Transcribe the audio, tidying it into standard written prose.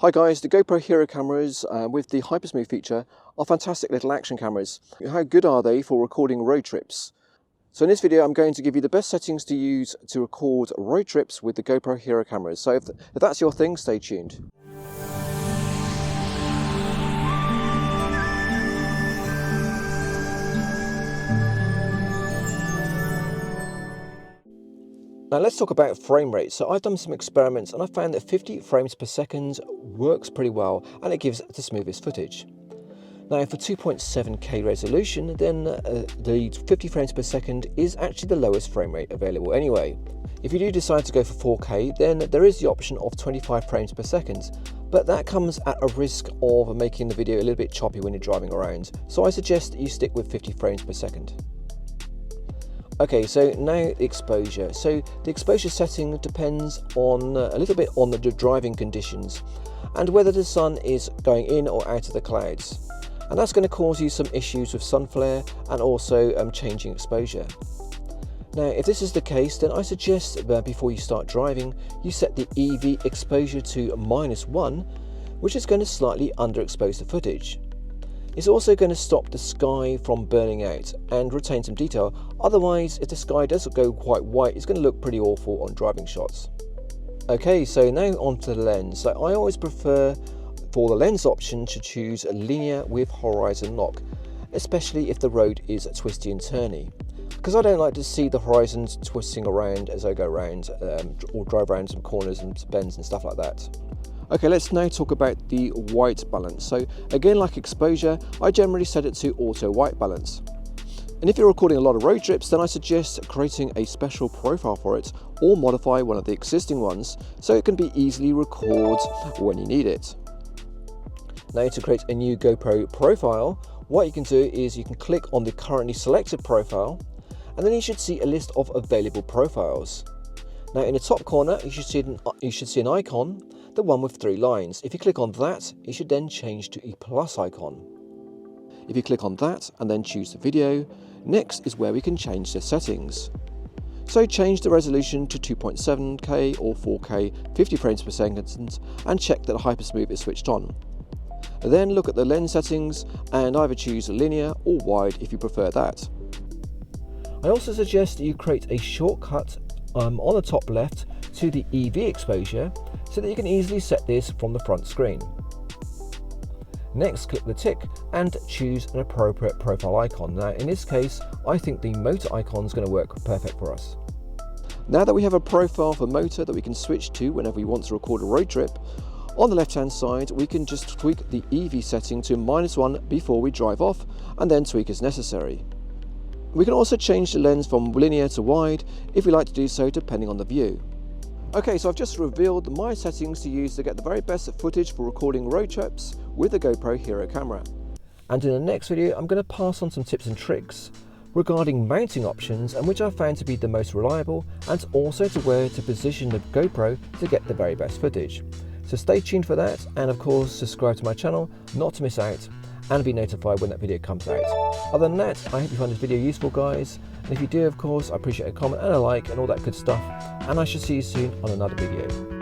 Hi guys, the GoPro Hero cameras with the Hypersmooth feature are fantastic little action cameras. How good are they for recording road trips? So in this video I'm going to give you the best settings to use to record road trips with the GoPro Hero cameras. So if that's your thing, stay tuned. Now let's talk about frame rate. So I've done some experiments and I found that 50 frames per second works pretty well and it gives the smoothest footage. Now for 2.7K resolution, then the 50 frames per second is actually the lowest frame rate available anyway. If you do decide to go for 4K, then there is the option of 25 frames per second, but that comes at a risk of making the video a little bit choppy when you're driving around. So I suggest you stick with 50 frames per second. Okay, so now exposure. So the exposure setting depends on a little bit on the driving conditions and whether the sun is going in or out of the clouds. And that's going to cause you some issues with sun flare and also changing exposure. Now, if this is the case, then I suggest before you start driving, you set the EV exposure to -1, which is going to slightly underexpose the footage. It's also going to stop the sky from burning out and retain some detail. Otherwise, if the sky doesn't go quite white, it's going to look pretty awful on driving shots. Okay, so now onto the lens. So I always prefer for the lens option to choose a linear with horizon lock, especially if the road is twisty and turny, because I don't like to see the horizons twisting around as I go around or drive around some corners and bends and stuff like that. Okay, let's now talk about the white balance. So again, like exposure, I generally set it to auto white balance. And if you're recording a lot of road trips, then I suggest creating a special profile for it or modify one of the existing ones so it can be easily recorded when you need it. Now to create a new GoPro profile, what you can do is you can click on the currently selected profile and then you should see a list of available profiles. Now in the top corner, you should see an icon, the one with 3 lines. If you click on that, it should then change to a plus icon. If you click on that and then choose the video, next is where we can change the settings. So change the resolution to 2.7K or 4K 50 frames per second and check that Hypersmooth is switched on. Then look at the lens settings and either choose linear or wide if you prefer that. I also suggest that you create a shortcut on the top left to the EV exposure so that you can easily set this from the front screen. Next, click the tick and choose an appropriate profile icon. Now in this case, I think the motor icon is going to work perfect for us. Now that we have a profile for motor that we can switch to whenever we want to record a road trip, on the left hand side we can just tweak the EV setting to -1 before we drive off and then tweak as necessary. We can also change the lens from linear to wide if we like to do so depending on the view. Okay, so I've just revealed my settings to use to get the very best footage for recording road trips with the GoPro Hero camera. And in the next video I'm going to pass on some tips and tricks regarding mounting options and which I found to be the most reliable, and also to where to position the GoPro to get the very best footage. So stay tuned for that, and of course subscribe to my channel not to miss out and be notified when that video comes out. Other than that, I hope you found this video useful, guys, and if you do, of course, I appreciate a comment and a like and all that good stuff, and I shall see you soon on another video.